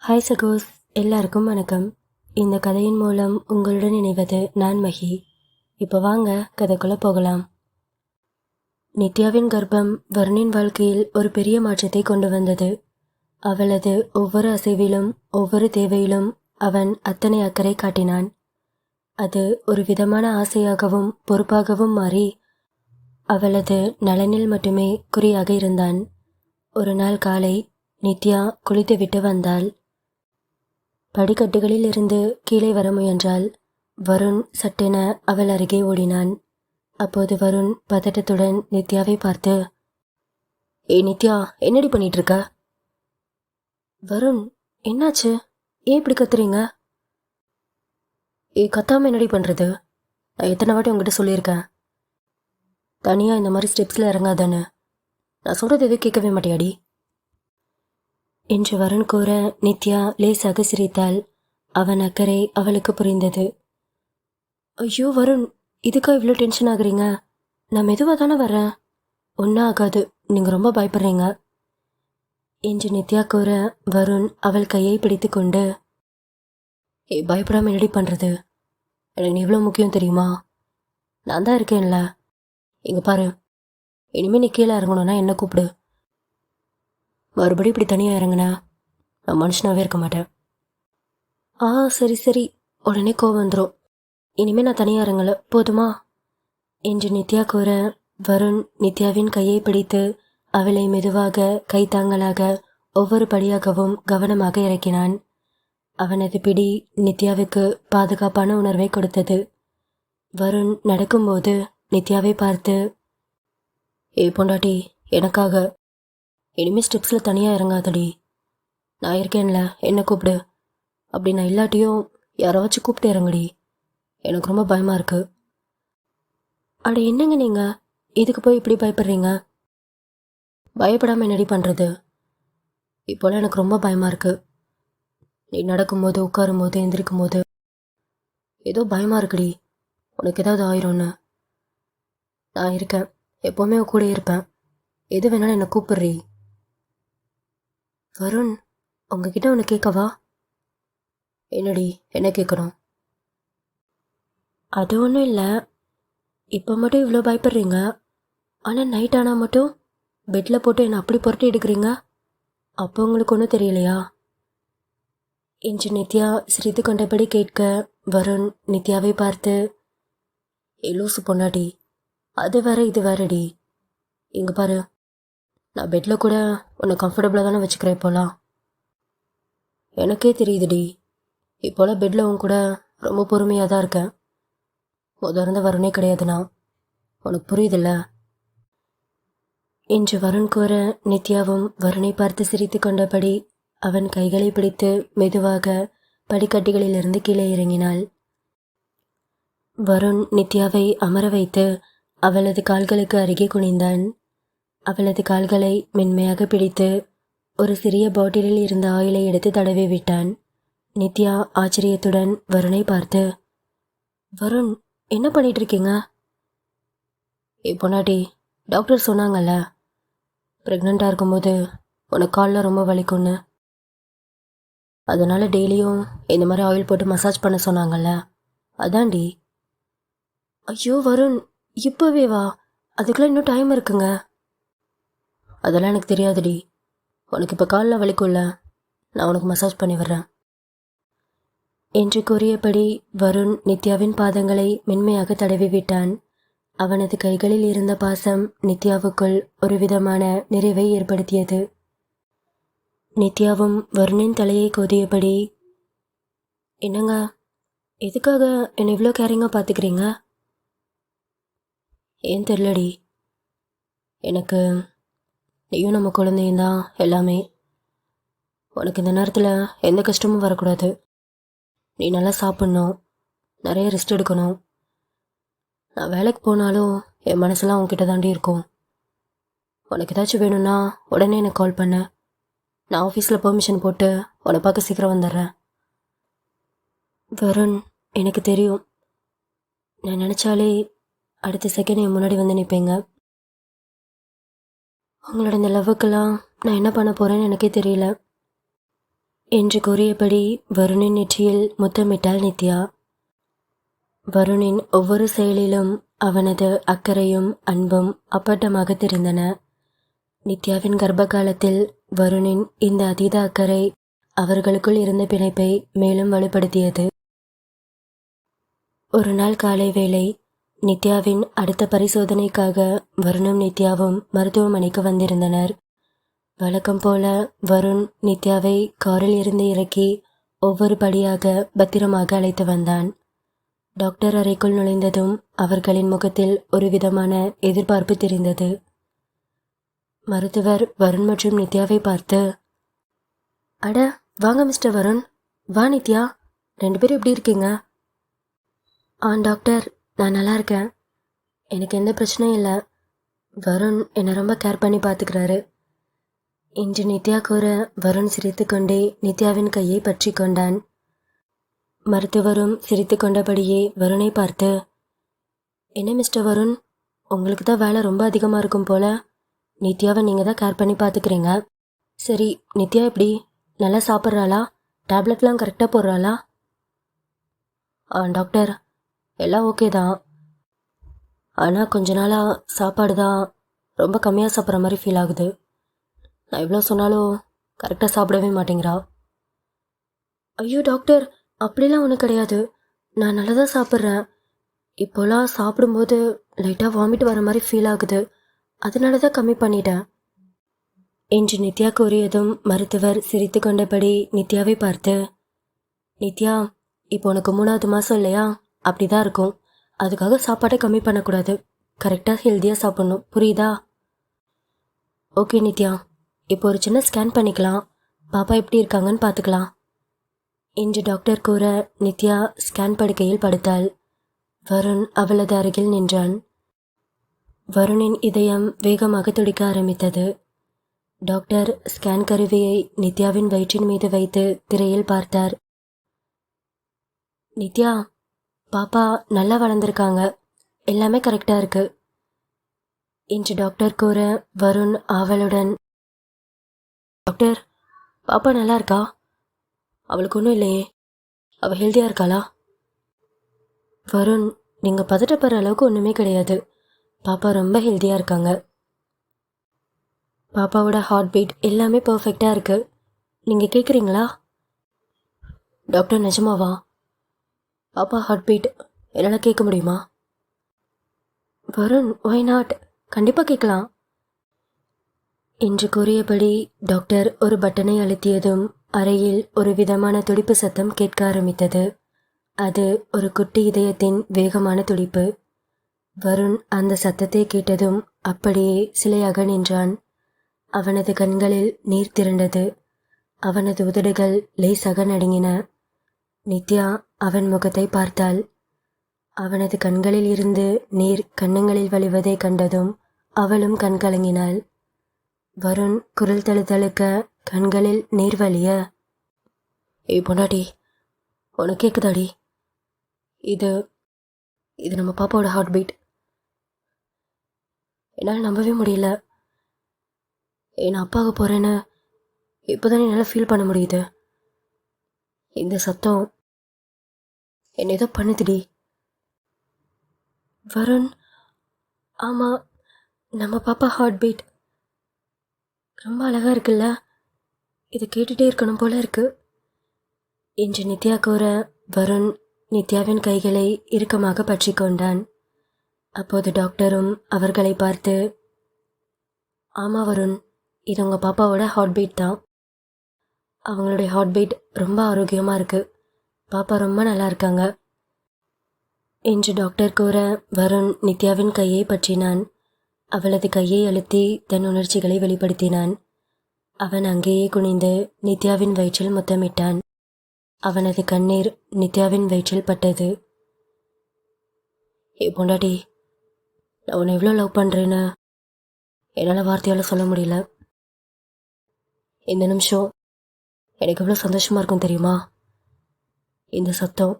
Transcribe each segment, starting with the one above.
Hi சகோஸ், எல்லாருக்கும் வணக்கம். இந்த கதையின் மூலம் உங்களுடன் இணைவது நான் மகி. இப்போ வாங்க கதைக்குள்ள போகலாம். நித்யாவின் கர்ப்பம் வருணின் வாழ்க்கையில் ஒரு பெரிய மாற்றத்தை கொண்டு வந்தது. அவளது ஒவ்வொரு அசைவிலும் ஒவ்வொரு தேவையிலும் அவன் அத்தனை அக்கறை காட்டினான். அது ஒரு விதமான ஆசையாகவும் பொறுப்பாகவும் மாறி அவளது நலனில் மட்டுமே குறியாக இருந்தான். ஒரு நாள் காலை நித்யா குளித்துவிட்டு வந்தாள். படிக்கட்டுகளில் இருந்து கீழே வர முயன்றாள். வருண் சட்டென அவள் அருகே ஓடினான். அப்போது வருண் பதட்டத்துடன் நித்யாவை பார்த்து, ஏய் நித்யா, என்னடி பண்ணிட்டு இருக்க? வருண், என்னாச்சு? ஏன் இப்படி கத்துறீங்க? கத்தாம என்னடி பண்றது? நான் எத்தனை வாட்டி உங்ககிட்ட சொல்லியிருக்கேன், தனியா இந்த மாதிரி ஸ்டெப்ஸ்ல இறங்காதானு. நான் சொல்றது எதுவும் கேட்கவே மாட்டியாடி என்று வருண் கூற நித்யா லேசாக சிரித்தாள். அவன் அக்கறை அவளுக்கு புரிந்தது. ஐயோ வருண், இதுக்கா இவ்வளோ டென்ஷன் ஆகுறீங்க? நான் மெதுவாக தானே வரேன், ஒன்றும் ஆகாது, நீங்கள் ரொம்ப பயப்படுறீங்க என்று நித்யா கூற வருண் அவள் கையை பிடித்து கொண்டு, பயப்படாம என்னடி பண்ணுறது? எனக்கு நீ இவ்வளோ முக்கியம் தெரியுமா? நான் தான் இருக்கேன்ல. இங்கே பாரு, இனிமேல் நீ கீழே இறங்கணும்னா என்ன கூப்பிடு. மறுபடி இப்படி தனியாக இறங்குனா நான் மனுஷனாகவே இருக்க மாட்டேன். சரி சரி, உடனே கோவம் வந்துடும். இனிமேல் நான் தனியாக இறங்கல, போதுமா என்று நித்யா கூற வருண் நித்யாவின் கையை பிடித்து அவளை மெதுவாக கைத்தாங்கலாக ஒவ்வொரு படியாகவும் கவனமாக இறக்கினான். அவனது பிடி நித்யாவுக்கு பாதுகாப்பான உணர்வை கொடுத்தது. வருண் நடக்கும்போது நித்யாவை பார்த்து, பொண்டாட்டி, எனக்காக இனிமேல் ஸ்டெப்ஸில் தனியாக இறங்காதடி. நான் இருக்கேன்ல, என்ன கூப்பிடு. அப்படி நான் இல்லாட்டியும் யாரை வச்சு கூப்பிட்டு இறங்குடி. எனக்கு ரொம்ப பயமாக இருக்கு. அட என்னங்க நீங்கள், இதுக்கு போய் இப்படி பயப்படுறீங்க? பயப்படாமல் என்னடி பண்ணுறது? இப்போலாம் எனக்கு ரொம்ப பயமாக இருக்கு. நீ நடக்கும்போது, உட்காரும்போது, எந்திரிக்கும் போது ஏதோ பயமாக இருக்குடி. உனக்கு ஏதாவது ஆயிரும்னு. நான் இருக்கேன், எப்போவுமே கூட இருப்பேன். எது வேணாலும் என்னை கூப்பிடுறீ. வருண், உங்ககிட்ட ஒன்று கேட்கவா? என்னடி, என்ன கேட்கணும்? அது ஒன்றும் இல்லை. இப்போ மட்டும் இவ்வளோ பயப்படுறீங்க, ஆனால் நைட் ஆனால் மட்டும் பெட்டில் போட்டு என்னை அப்படி புரட்டி எடுக்கிறீங்க. அப்போ உங்களுக்கு ஒன்றும் தெரியலையா என்று நித்யா சிரித்து கொண்டபடி கேட்க வருண் நித்யாவை பார்த்து, லூசு பொண்ணாடி, அது வேற இது வேறடி. இங்கே பாரு, நான் பெட்டில் கூட உன்னை கம்ஃபர்டபுளாக தானே வச்சுக்கிறேன் இப்போலாம். எனக்கே தெரியுதுடி, இப்போலாம் பெட்டில் உன் கூட ரொம்ப பொறுமையாக தான் இருக்கேன். இருந்த வருணே கிடையாதுண்ணா, உனக்கு புரியுதில்ல என்று வருண் கூற நித்யாவும் வருணை பார்த்து சிரித்து கொண்டபடி அவன் கைகளை பிடித்து மெதுவாக படிக்கட்டிகளிலிருந்து கீழே இறங்கினாள். வருண் நித்யாவை அமர வைத்து அவளது கால்களுக்கு அருகே குனிந்தான். அவளது கால்களை மென்மையாக பிடித்து ஒரு சிறிய பாட்டிலில் இருந்த ஆயிலை எடுத்து தடவி விட்டான். நித்யா ஆச்சரியத்துடன் வருணை பார்த்து, வருண், என்ன பண்ணிட்டு இருக்கீங்க? பொன்னாட்டி, டாக்டர் சொன்னாங்கல்ல, ப்ரெக்னெண்ட்டாக இருக்கும்போது உனக்கு காலில் ரொம்ப வலிக்கும்னு. அதனால் டெய்லியும் இந்த மாதிரி ஆயில் போட்டு மசாஜ் பண்ண சொன்னாங்கல்ல, அதான்டி. ஐயோ வருண், இப்போவே வா? அதுக்கெல்லாம் இன்னும் டைம் இருக்குங்க. அதெல்லாம் எனக்கு தெரியாதுடி. உனக்கு இப்போ காலில் வலிக்கும்ல, நான் உனக்கு மசாஜ் பண்ணி வர்றேன் என்று கூறியபடி வருண் நித்யாவின் பாதங்களை மென்மையாக தடவி விட்டான். அவனது கைகளில் இருந்த பாசம் நித்யாவுக்குள் ஒரு விதமான நிறைவை ஏற்படுத்தியது. நித்யாவும் வருணின் தலையை கோதியபடி, என்னங்க, எதுக்காக என்னை இவ்வளோ கேரிங்காக பார்த்துக்கிறீங்க? ஏன் தெரிலடி, எனக்கு நீயும் நம்ம குழந்தையும் தான் எல்லாமே. உனக்கு இந்த நேரத்தில் எந்த கஷ்டமும் வரக்கூடாது. நீ நல்லா சாப்பிட்ணும், நிறைய ரெஸ்ட் எடுக்கணும். நான் வேலைக்கு போனாலும் என் மனசெல்லாம் உன்கிட்ட தாண்டி இருக்கும். உனக்கு ஏதாச்சும் வேணும்னா உடனே எனக்கு கால் பண்ண. நான் ஆஃபீஸில் பெர்மிஷன் போட்டு உன்னை பார்க்க சீக்கிரம் வந்துடுறேன். வருண், எனக்கு தெரியும், நான் நினச்சாலே அடுத்த செகண்ட் என் முன்னாடி வந்து நிற்பீங்க. உங்களோட இந்த லவ்வுக்கெல்லாம் நான் என்ன பண்ண போகிறேன்னு எனக்கே தெரியல. என்று கூறியபடி வருணின் நெற்றியில் முத்தமிட்டாள் நித்யா. வருணின் ஒவ்வொரு செயலிலும் அவனது அக்கறையும் அன்பும் அப்பட்டமாக தெரிந்தன. நித்யாவின் கர்ப்ப காலத்தில் வருணின் இந்த அதீத அக்கறை அவர்களுக்குள் இருந்த பிணைப்பை மேலும் வலுப்படுத்தியது. ஒரு நாள் காலை வேளை நித்யாவின் அடுத்த பரிசோதனைக்காக வருணும் நித்யாவும் மருத்துவமனைக்கு வந்திருந்தனர். வழக்கம் போல வருண் நித்யாவை காரில் இருந்து இறக்கி ஒவ்வொரு படியாக பத்திரமாக அழைத்து வந்தான். டாக்டர் அறைக்குள் நுழைந்ததும் அவர்களின் முகத்தில் ஒரு விதமான எதிர்பார்ப்பு தெரிந்தது. மருத்துவர் வருண் மற்றும் நித்யாவை பார்த்து, அட வாங்க மிஸ்டர் வருண், வா நித்யா, 2 பேரும் எப்படி இருக்கீங்க? டாக்டர், நான் நல்லா இருக்கேன், எனக்கு எந்த பிரச்சனையும் இல்லை. வருண் என்னை ரொம்ப கேர் பண்ணி பார்த்துக்கிறாரு என்று நித்யா கூற வருண் சிரித்து கொண்டே நித்யாவின் கையை பற்றி கொண்டான். மருத்துவரும் சிரித்து கொண்டபடியே வருணை பார்த்து, என்ன மிஸ்டர் வருண், உங்களுக்கு தான் வேலை ரொம்ப அதிகமாக இருக்கும் போல. நித்யாவை நீங்கள் தான் கேர் பண்ணி பார்த்துக்கிறீங்க. சரி, நித்யா எப்படி, நல்லா சாப்பிட்றாளா? டேப்லெட்லாம் கரெக்டாக போடுறாளா? டாக்டர், எல்லாம் ஓகே தான். ஆனால் கொஞ்ச நாளாக சாப்பாடு தான் ரொம்ப கம்மியாக சாப்பிட்ற மாதிரி ஃபீல் ஆகுது. நான் எவ்வளோ சொன்னாலும் கரெக்டாக சாப்பிடவே மாட்டேங்கிறா. ஐயோ டாக்டர், அப்படிலாம் ஒன்றும் கிடையாது, நான் நல்லா தான் சாப்பிட்றேன். இப்போலாம் சாப்பிடும்போது லைட்டாக வாமிட் வர மாதிரி ஃபீல் ஆகுது, அதனால தான் கம்மி பண்ணிட்டேன் என்று நித்யா கூறியதும் மருத்துவர் சிரித்து கொண்டபடி நித்யாவை பார்த்து, நித்யா, இப்போ உனக்கு 3வது மாதம் இல்லையா, அப்படி தான் இருக்கும். அதுக்காக சாப்பாட்டை கம்மி பண்ணக்கூடாது, கரெக்டாக ஹெல்த்தியாக சாப்பிட்ணும், புரியுதா? ஓகே நித்யா, இப்போ ஒரு சின்ன ஸ்கேன் பண்ணிக்கலாம், பாப்பா எப்படி இருக்காங்கன்னு பார்த்துக்கலாம் என்று டாக்டர் கூற நித்யா ஸ்கேன் படுக்கையில் படுத்தாள். வருண் அவளது அருகில் நின்றான். வருணின் இதயம் வேகமாக துடிக்க ஆரம்பித்தது. டாக்டர் ஸ்கேன் கருவியை நித்யாவின் வயிற்றின் மீது வைத்து திரையில் பார்த்தார். நித்யா, பாப்பா நல்லா வளர்ந்துருக்காங்க, எல்லாமே கரெக்டாக இருக்கு என்று டாக்டர் கூற வருண் ஆவலுடன், டாக்டர், பாப்பா நல்லா இருக்கா? அவளுக்கு ஒன்றும் இல்லையே, அவள் ஹெல்த்தியாக இருக்காளா? வருண், நீங்கள் பதட்டப்படுற அளவுக்கு ஒன்றுமே கிடையாது, பாப்பா ரொம்ப ஹெல்த்தியாக இருக்காங்க. பாப்பாவோட ஹார்ட் பீட் எல்லாமே பர்ஃபெக்டாக இருக்கு. நீங்கள் கேட்குறீங்களா? டாக்டர், நிஜமாவா? பாப்பா ஹார்ட் பீட் என்னால் கேட்க முடியுமா? வருண், ஒய் நாட், கண்டிப்பாக கேட்கலாம் என்று கூறியபடி டாக்டர் ஒரு பட்டனை அழுத்தியதும் அறையில் ஒரு விதமான துடிப்பு சத்தம் கேட்க ஆரம்பித்தது. அது ஒரு குட்டி இதயத்தின் வேகமான துடிப்பு. வருண் அந்த சத்தத்தை கேட்டதும் அப்படியே சிலையாக நின்றான். அவனது கண்களில் நீர் திரண்டது. அவனது உதடுகள் லேசாக நடுங்கின. நித்யா அவன் முகத்தை பார்த்தாள். அவனது கண்களில் இருந்து நீர் கன்னங்களில் வழிவதை கண்டதும் அவளும் கண் கலங்கினாள். வருண் குரல் தழுதழுக்க கண்களில் நீர் வழிய, ஏய் பொண்டாட்டி, உனக்கு கேட்குதாடி? இது நம்ம பாப்பாவோட ஹார்ட் பீட். என்னால் நம்பவே முடியல. நான் அப்பாவுக்கு போகிறேன்னு இப்போதான் என்னால் ஃபீல் பண்ண முடியுது. இந்த சத்தம் என்னை ஏதோ பண்ணுதுடி. வருண், ஆமாம், நம்ம பாப்பா ஹார்ட் பீட் ரொம்ப அழகாக இருக்குல்ல, இதை கேட்டுகிட்டே இருக்கணும் போல இருக்கு என்று நித்யா கூற வருண் நித்யாவின் கைகளை இறுக்கமாக பற்றி கொண்டான். அப்போது டாக்டரும் அவர்களை பார்த்து, ஆமாம் வருண், இது உங்கள் பாப்பாவோட ஹார்ட் பீட் தான். அவங்களுடைய ஹார்ட் பீட் ரொம்ப ஆரோக்கியமாக இருக்குது, பாப்பா ரொம்ப நல்லா இருக்காங்க என்று டாக்டர் கூற வருண் நித்யாவின் கையை பற்றினான். அவளது கையை அழுத்தி தன் உணர்ச்சிகளை வெளிப்படுத்தினான். அவன் அங்கேயே குனிந்து நித்யாவின் வயிற்றில் முத்தமிட்டான். அவனது கண்ணீர் நித்யாவின் வயிற்றில் பட்டது. ஏ பொண்டாட்டி, நான் உன்னை எவ்வளோ லவ் பண்ணுறேன்னு என்னால் வார்த்தையால் சொல்ல முடியல. இந்த நிமிஷம் எனக்கு எவ்வளோ சந்தோஷமாக இருக்கும் தெரியுமா? இந்த சத்தம்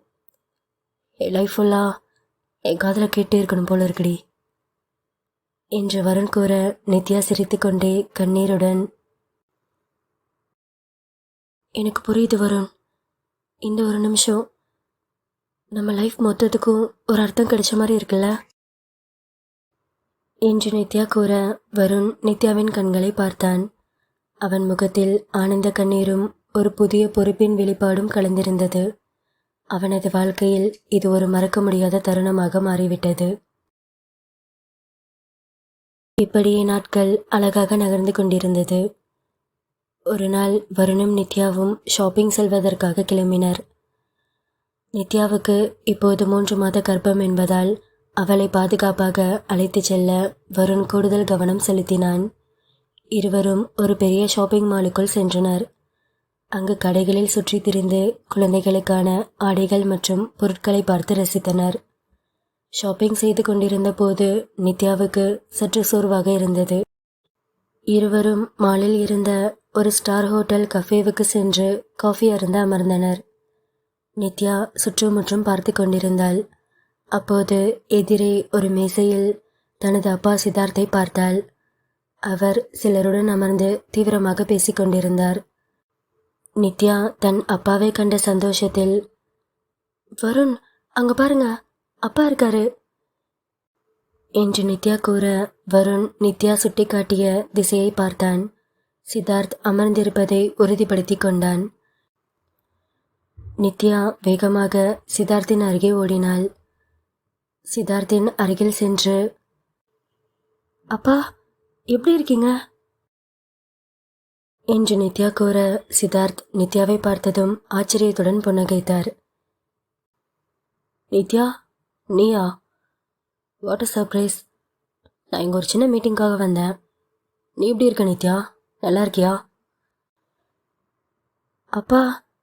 என் லைஃப் ஃபுல்லாக என் காதில் கேட்டே இருக்கணும் போல இருக்குடி என்று வருண் கூற நித்யா சிரித்து கொண்டே கண்ணீருடன், எனக்கு புரியுது வருண். இந்த ஒரு நிமிஷம் நம்ம லைஃப் மொத்தத்துக்கும் ஒரு அர்த்தம் கிடைச்ச மாதிரி இருக்குல்ல என்று நித்யா கூற வருண் நித்யாவின் கண்களை பார்த்தான். அவன் முகத்தில் ஆனந்த கண்ணீரும் ஒரு புதிய பொறுப்பின் வெளிப்பாடும் கலந்திருந்தது. அவனது வாழ்க்கையில் இது ஒரு மறக்க முடியாத தருணமாக மாறிவிட்டது. இப்படியே நாட்கள் அழகாக நகர்ந்து கொண்டிருந்தது. ஒரு நாள் வருணும் நித்யாவும் ஷாப்பிங் செல்வதற்காக கிளம்பினர். நித்யாவுக்கு இப்போது 3 மாத கர்ப்பம் என்பதால் அவளை பாதுகாப்பாக அழைத்துச் செல்ல வருண் கூடுதல் கவனம் செலுத்தினான். இருவரும் ஒரு பெரிய ஷாப்பிங் மாலுக்குள் சென்றனர். அங்கு கடைகளில் சுற்றி திரிந்து குழந்தைகளுக்கான ஆடைகள் மற்றும் பொருட்களை பார்த்து ரசித்தனர். ஷாப்பிங் செய்து கொண்டிருந்த போது நித்யாவுக்கு சற்று சோர்வாக இருந்தது. இருவரும் மாலில் இருந்த ஒரு ஸ்டார் ஹோட்டல் கஃபேவுக்கு சென்று காஃபி அருந்த அமர்ந்தனர். நித்யா சுற்றுமுற்றும் பார்த்து கொண்டிருந்தாள். அப்போது எதிரே ஒரு மேசையில் தனது அப்பா சித்தார்த்தை பார்த்தாள். அவர் சிலருடன் அமர்ந்து தீவிரமாக பேசிக்கொண்டிருந்தார். நித்யா தன் அப்பாவை கண்ட சந்தோஷத்தில், வருண், அங்க பாருங்க, அப்பா இருக்காரு என்று நித்யா கூற வருண் நித்யா சுட்டிக்காட்டிய திசையை பார்த்தான். சித்தார்த் அமர்ந்திருப்பதை உறுதிப்படுத்தி கொண்டான். நித்யா வேகமாக சித்தார்த்தின் அருகே ஓடினாள். சித்தார்த்தின் அருகில் சென்று, அப்பா எப்படி இருக்கீங்க என்று நித்யா கூற சித்தார்த் நித்யாவை பார்த்ததும் ஆச்சரியத்துடன் புன்னகைத்தார். நித்யா, நீயா? What a surprise. நான் இங்கே ஒரு சின்ன மீட்டிங்காக வந்தேன். நீ எப்படி இருக்க நித்யா? நல்லா இருக்கியா? அப்பா,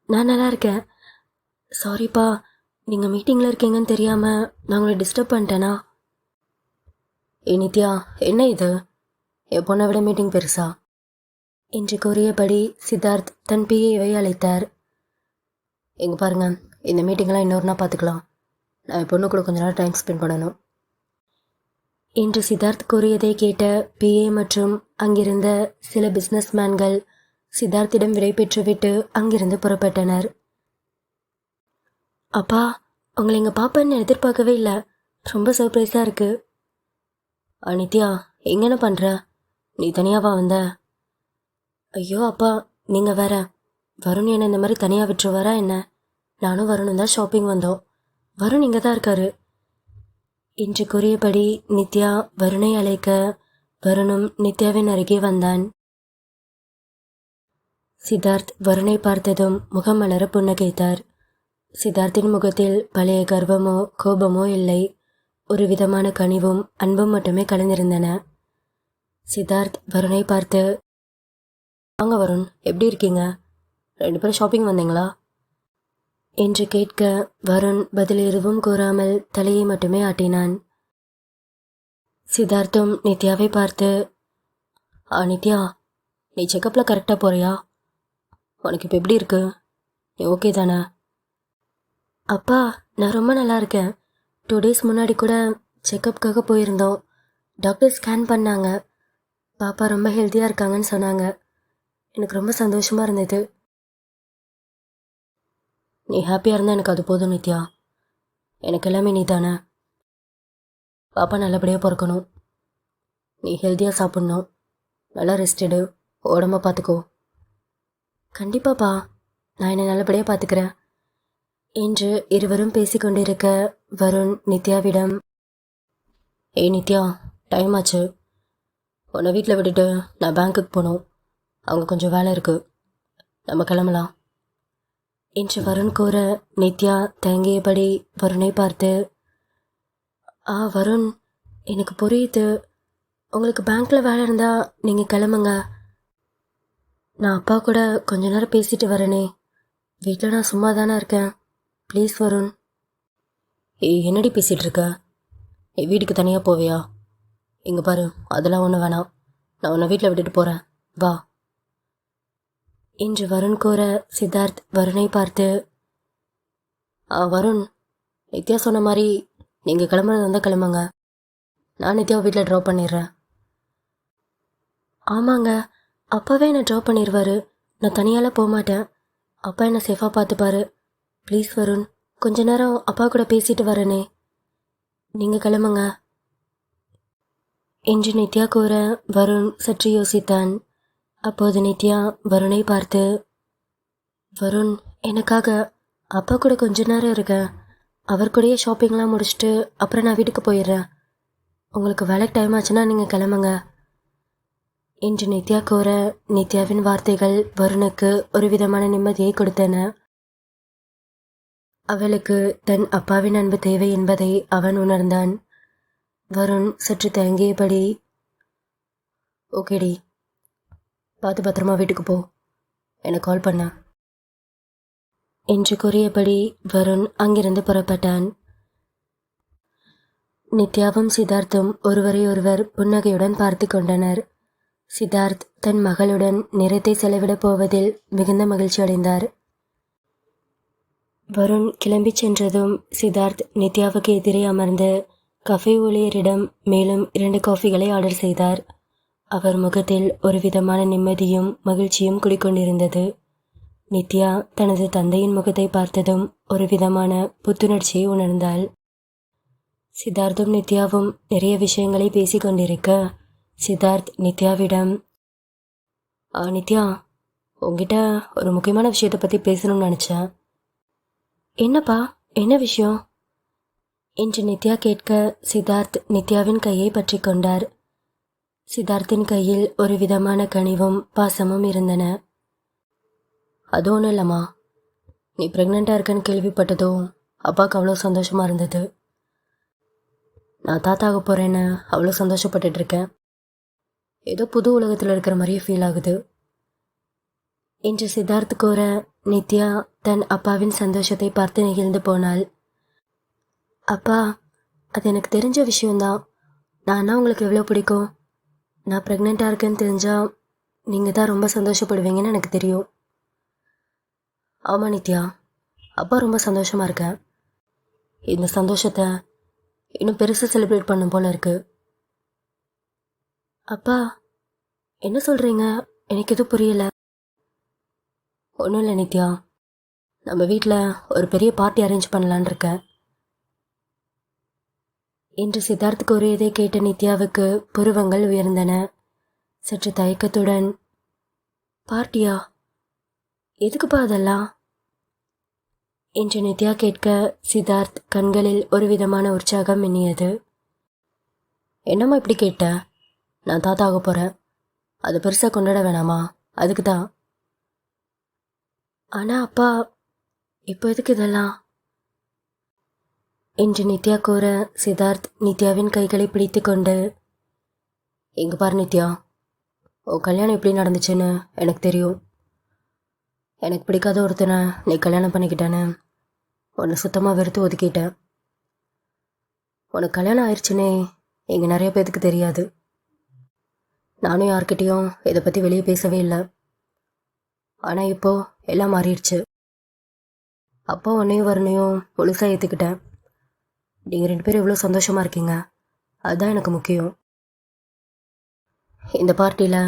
நான் நல்லா இருக்கேன். சாரிப்பா, நீங்கள் மீட்டிங்கில் இருக்கீங்கன்னு தெரியாமல் நான் உங்களை டிஸ்டர்ப் பண்ணிட்டேனா? நித்யா, என்ன இது? என் பொண்ணை விட மீட்டிங் பெருசா என்று கூறியபடி சித்தார்த் தன் பிஏவை அழைத்தார். எங்க பாருங்க, இந்த மீட்டிங்கெல்லாம் இன்னொரு நாள் பார்த்துக்கலாம். நான் என் பொண்ணு கூட கொஞ்ச நேரம் டைம் ஸ்பெண்ட் பண்ணணும் என்று சித்தார்த் கூறியதை கேட்ட பிஏ மற்றும் அங்கிருந்த சில பிஸ்னஸ்மேன்கள் சித்தார்த்திடம் விடை பெற்றுவிட்டு அங்கிருந்து புறப்பட்டனர். அப்பா, உங்களை இங்கே பார்ப்பேன்னு எதிர்பார்க்கவே இல்லை. ரொம்ப சர்ப்ரைஸாக இருக்கு. நித்யா, எங்க என்ன பண்ணுற? நீ தனியாவா வந்த? ஐயோ அப்பா, நீங்கள் வேற. வருண் என்ன இந்த மாதிரி தனியாக விட்டுருவாரா என்ன? நானும் வருணும் தான் ஷாப்பிங் வந்தோம். வருண் இங்கே தான் இருக்காரு என்று கூறியபடி நித்யா வருணை அழைக்க வருணும் நித்யாவின் அருகே வந்தான். சித்தார்த் வருணை பார்த்ததும் முகம் மலர புன்னகைத்தார். சித்தார்த்தின் முகத்தில் பழைய கர்வமோ கோபமோ இல்லை. ஒரு விதமான கனிவும் அன்பும் மட்டுமே கலந்திருந்தன. சித்தார்த் வருணை பார்த்து, வாங்க வருண், எப்படி இருக்கீங்க? 2 பேரும் ஷாப்பிங் வந்தீங்களா என்று கேட்க வருண் பதில் எதுவும் கூறாமல் தலையை மட்டுமே ஆட்டினான். சித்தார்த்தும் நித்யாவை பார்த்து, நித்யா, நீ செக்கப்பில் கரெக்டாக போறியா? உனக்கு இப்போ எப்படி இருக்கு? நீ ஓகே தானே? அப்பா, நான் ரொம்ப நல்லா இருக்கேன். 2 days முன்னாடி கூட செக்கப்புக்காக போயிருந்தோம். டாக்டர் ஸ்கேன் பண்ணாங்க. பாப்பா ரொம்ப ஹெல்த்தியாக இருக்காங்கன்னு சொன்னாங்க. எனக்கு ரொம்ப சந்தோஷமாக இருந்தது. நீ ஹாப்பியாக இருந்தால் எனக்கு அது போதும் நித்யா. எனக்கு எல்லாமே நீ தானே. பாப்பா நல்லபடியாக பிறக்கணும். நீ ஹெல்த்தியாக சாப்பிட்ணும். நல்லா ரெஸ்ட் எடு. உடம்ப பார்த்துக்கோ. கண்டிப்பாப்பா, நான் என்னை நல்லபடியாக பார்த்துக்கிறேன் என்று இருவரும் பேசிக்கொண்டிருக்க வருண் நித்யாவிடம், நித்யா, டைம் ஆச்சு. உன்னை வீட்டில் விட்டுட்டு நான் பேங்க்குக்கு போகணும். அவங்க கொஞ்சம் வேலை இருக்குது. நம்ம கிளம்பலாம் என்று வருண் கூற நித்யா தயங்கியபடி வருணை பார்த்து, வருண், எனக்கு புரியுது. உங்களுக்கு பேங்க்கில் வேலை இருந்தால் நீங்கள் கிளம்புங்க. நான் அப்பா கூட கொஞ்ச நேரம் பேசிட்டு வரேனே. வீட்டில் நான் சும்மா தானே இருக்கேன். ப்ளீஸ் வருண். என்னடி பேசிகிட்டு இருக்க? வீட்டுக்கு தனியாக போவியா? இங்கே பாரு, அதெல்லாம் ஒன்றும் வேணாம். நான் உன்னை வீட்டில் விட்டுட்டு போகிறேன், வா என்று வருண் கூற சித்தார்த் வருணை பார்த்து, வருண், நித்யா சொன்ன மாதிரி நீங்கள் கிளம்புறது வந்தால் கிளம்புங்க. நான் நித்யாவை வீட்டில் ட்ராப் பண்ணிடுறேன். ஆமாங்க, அப்பாவே என்னை ட்ராப் பண்ணிடுவார். நான் தனியால் போக மாட்டேன். அப்பா என்னை சேஃபாக பார்த்துப்பாரு. ப்ளீஸ் வருண், கொஞ்ச நேரம் அப்பா கூட பேசிட்டு வரேனே. நீங்கள் கிளம்புங்க என்று நித்யா கூற வருண் சற்று யோசித்தான். அப்போது நித்யா வருணை பார்த்து, வருண், எனக்காக அப்பா கூட கொஞ்ச நேரம் இருக்கேன். அவர் கூடயே ஷாப்பிங்லாம் முடிச்சுட்டு அப்புறம் நான் வீட்டுக்கு போயிடுறேன். உங்களுக்கு வேலைக்கு டைம் ஆச்சுன்னா நீங்கள் கிளம்புங்க என்று நித்யா கூற நித்யாவின் வார்த்தைகள் வருணுக்கு ஒரு விதமான நிம்மதியை கொடுத்தன. அவளுக்கு தன் அப்பாவின் அன்பு தேவை என்பதை அவன் உணர்ந்தான். வருண் சற்று தயங்கியபடி, ஓகேடி, பார்த்து பத்திரமா வீட்டுக்கு போ, எனக்கு கால் பண்ண என்று கூறியபடி வருண் அங்கிருந்து புறப்பட்டான். நித்யாவும் சித்தார்த்தும் ஒருவரை ஒருவர் புன்னகையுடன் பார்த்து கொண்டனர். சித்தார்த் தன் மகளுடன் நேரத்தை செலவிடப் போவதில் மிகுந்த மகிழ்ச்சி அடைந்தார். வருண் கிளம்பி சென்றதும் சித்தார்த் நித்யாவுக்கு எதிரே அமர்ந்து கஃபே ஊழியரிடம் மேலும் 2 காஃபிகளை ஆர்டர் செய்தார். அவர் முகத்தில் ஒரு விதமான நிம்மதியும் மகிழ்ச்சியும் குடிக்கொண்டிருந்தது. நித்யா தனது தந்தையின் முகத்தை பார்த்ததும் ஒரு விதமான புத்துணர்ச்சியை உணர்ந்தாள். சித்தார்த்தும் நித்யாவும் நிறைய விஷயங்களை பேசிக்கொண்டிருக்க சித்தார்த் நித்யாவிடம், நித்யா, உங்ககிட்ட ஒரு முக்கியமான விஷயத்தை பற்றி பேசணும்னு நினச்சேன். என்னப்பா, என்ன விஷயம் என்று நித்யா கேட்க சித்தார்த் நித்யாவின் கையை பற்றி கொண்டார். சித்தார்த்தின் கையில் ஒரு விதமான கனிவும் பாசமும் இருந்தன. அது ஒன்றும் இல்லைம்மா, நீ ப்ரெக்னெண்ட்டாக இருக்கன்னு கேள்விப்பட்டதும் அப்பாவுக்கு அவ்வளோ சந்தோஷமாக இருந்தது. நான் தாத்தாக போகிறேன்னு அவ்வளோ சந்தோஷப்பட்டுட்டு இருக்கேன். ஏதோ புது உலகத்தில் இருக்கிற மாதிரியே ஃபீல் ஆகுது என்று சித்தார்த் கூற நித்யா தன் அப்பாவின் சந்தோஷத்தை பார்த்து நெகிழ்ந்து போனாள். அப்பா, அது எனக்கு தெரிஞ்ச விஷயந்தான். நான்னா உங்களுக்கு எவ்வளோ பிடிக்கும். நான் ப்ரெக்னெண்ட்டாக இருக்கேன்னு தெரிஞ்சால் நீங்கள் தான் ரொம்ப சந்தோஷப்படுவீங்கன்னு எனக்கு தெரியும். ஆமாம் நித்யா, அப்பா ரொம்ப சந்தோஷமாக இருக்கேன். இந்த சந்தோஷத்தை இன்னும் பெருசாக செலிப்ரேட் பண்ணும் போல இருக்கு. அப்பா, என்ன சொல்கிறீங்க? எனக்கு எதுவும் புரியல. ஒன்றும் இல்லை நித்யா, நம்ம வீட்டில் ஒரு பெரிய பார்ட்டி அரேஞ்ச் பண்ணலான் இருக்கேன் என்று சித்தார்த் கூறியதை கேட்ட நித்யாவுக்கு புருவங்கள் உயர்ந்தன. சற்று தயக்கத்துடன், பார்ட்டியா? எதுக்குப்பா அதெல்லாம் என்று நித்யா கேட்க சித்தார்த் கண்களில் ஒரு விதமான உற்சாகம் மின்னியது. என்னம்மா இப்படி கேட்ட? நான் தாத்தாக போகிறேன், அது பெருசாக கொண்டாட வேணாமா? அதுக்கு தான். ஆனால் அப்பா, இப்போ எதுக்கு இதெல்லாம் என்று நித்யா கூற சித்தார்த் நித்யாவின் கைகளை பிடித்து கொண்டு, இங்கே பாரு நித்யா, உன் கல்யாணம் எப்படி நடந்துச்சுன்னு எனக்கு தெரியும். எனக்கு பிடிக்காத ஒருத்தனை நீ கல்யாணம் பண்ணிக்கிட்டேன்னு உன்னை சுத்தமாக வெறுத்து ஒதுக்கிட்டேன். உனக்கு கல்யாணம் ஆயிடுச்சுன்னே இங்கே நிறைய பேருக்கு தெரியாது. நானும் யார்கிட்டையும் இதை பற்றி வெளியே பேசவே இல்லை. ஆனால் இப்போது எல்லாம் மாறிடுச்சு. அப்பா உன்னையும் வரணையும் முழுசாக ஏற்றுக்கிட்டேன். நீங்கள் 2 பேரும் எவ்வளோ சந்தோஷமாக இருக்கீங்க, அதுதான் எனக்கு முக்கியம். இந்த பார்ட்டியில்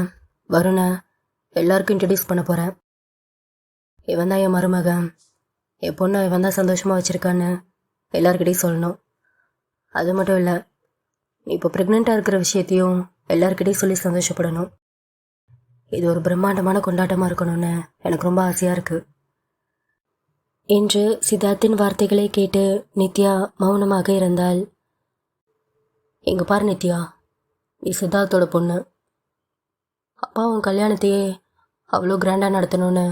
வருணை எல்லாருக்கும் இன்ட்ரடியூஸ் பண்ண போகிறேன். இவன் தான் என் மருமகன், என் பொண்ணை இவன் தான் சந்தோஷமாக வச்சுருக்கான்னு எல்லாருக்கிட்டையும் சொல்லணும். அது மட்டும் இல்லை, நீ இப்போ ப்ரெக்னெண்ட்டாக இருக்கிற விஷயத்தையும் எல்லாருக்கிட்டையும் சொல்லி சந்தோஷப்படணும். இது ஒரு பிரம்மாண்டமான கொண்டாட்டமாக இருக்கணும்னு எனக்கு ரொம்ப ஆசையாக இருக்குது என்று சித்தார்த்தின் வார்த்தைகளை கேட்டு நித்யா மௌனமாக இருந்தாள். இங்கே பாரு நித்யா, நீ சித்தார்த்தோட பொண்ணு. அப்பா உன் கல்யாணத்தையே அவ்வளோ கிராண்டாக நடத்தணும்னு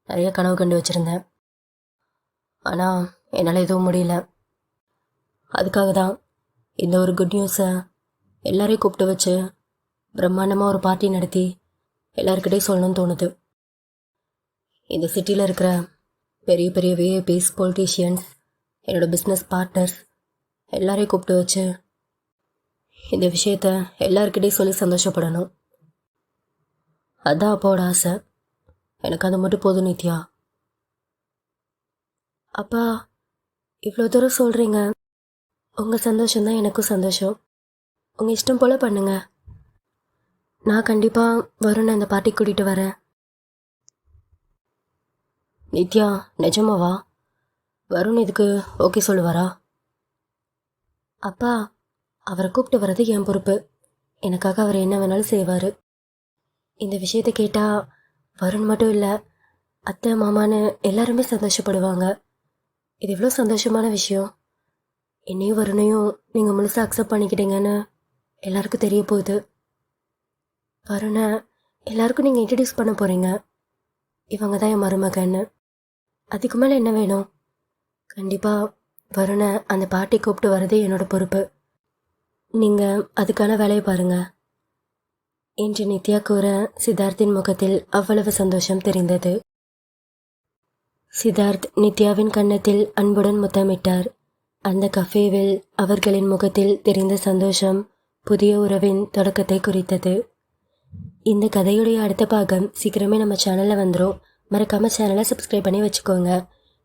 நிறைய கனவு கண்டு வச்சுருந்தேன். ஆனால் என்னால் எதுவும் முடியல. அதுக்காக தான் இந்த ஒரு குட் நியூஸை எல்லாரையும் கூப்பிட்டு வச்சு பிரம்மாண்டமாக ஒரு பார்ட்டி நடத்தி எல்லாருக்கிட்டையும் சொல்லணும்னு தோணுது. இந்த சிட்டியில் இருக்கிற பெரிய பெரிய விஐபிஸ், பொலிட்டீஷியன்ஸ், என்னோடய பிஸ்னஸ் பார்ட்னர்ஸ் எல்லாரையும் கூப்பிட்டு வச்சு இந்த விஷயத்த எல்லாருக்கிட்டையும் சொல்லி சந்தோஷப்படணும். அதுதான் அப்பாவோட ஆசை. எனக்கு அது மட்டும் போதும் நித்யா. அப்பா, இவ்வளோ தூரம் சொல்கிறீங்க. உங்கள் சந்தோஷம்தான் எனக்கும் சந்தோஷம். உங்கள் இஷ்டம் போல் பண்ணுங்க. நான் கண்டிப்பாக வருண் அந்த பார்ட்டிக்கு கூட்டிகிட்டு வரேன். நித்யா, நிஜமாவா? வருண் இதுக்கு ஓகே சொல்லுவாரா? அப்பா, அவரை கூப்பிட்டு வர்றது என் பொறுப்பு. எனக்காக அவர் என்ன வேணாலும் செய்வார். இந்த விஷயத்தை கேட்டால் வருண் மட்டும் இல்லை, அத்தை மாமான்னு எல்லாருமே சந்தோஷப்படுவாங்க. இது எவ்வளோ சந்தோஷமான விஷயம். என்னையும் வருணையும் நீங்கள் முழுசாக அக்செப்ட் பண்ணிக்கிட்டீங்கன்னு எல்லாருக்கும் தெரிய போகுது. வருணை எல்லாருக்கும் நீங்கள் இன்ட்ரடியூஸ் பண்ண போகிறீங்க. இவங்க தான் என் மருமகன்னு. அதுக்கு மேலே என்ன வேணும்? கண்டிப்பாக வருணை அந்த பார்ட்டி கூப்பிட்டு வர்றதே என்னோட பொறுப்பு. நீங்கள் அதுக்கான வேலையை பாருங்கள் என்று நித்யா கூற சித்தார்த்தின் முகத்தில் அவ்வளவு சந்தோஷம் தெரிந்தது. சித்தார்த் நித்யாவின் கன்னத்தில் அன்புடன் முத்தமிட்டார். அந்த கஃபேவில் அவர்களின் முகத்தில் தெரிந்த சந்தோஷம் புதிய உறவின் தொடக்கத்தை குறித்தது. இந்த கதையுடைய அடுத்த பாகம் சீக்கிரமே நம்ம சேனலில் வந்துடும். மறக்காமல் சேனலை சப்ஸ்கிரைப் பண்ணி வச்சுக்கோங்க.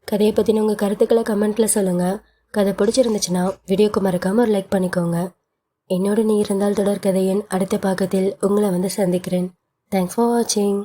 கதையை பற்றின உங்கள் கருத்துக்களை கமெண்ட்டில் சொல்லுங்கள். கதை பிடிச்சிருந்துச்சுன்னா வீடியோக்கு மறக்காமல் ஒரு லைக் பண்ணிக்கோங்க. என்னோட நீ இருந்தால் தொடர் கதையின் அடுத்த பாகத்தில் உங்களை வந்து சந்திக்கிறேன். தேங்க்ஸ் ஃபார் வாட்சிங்.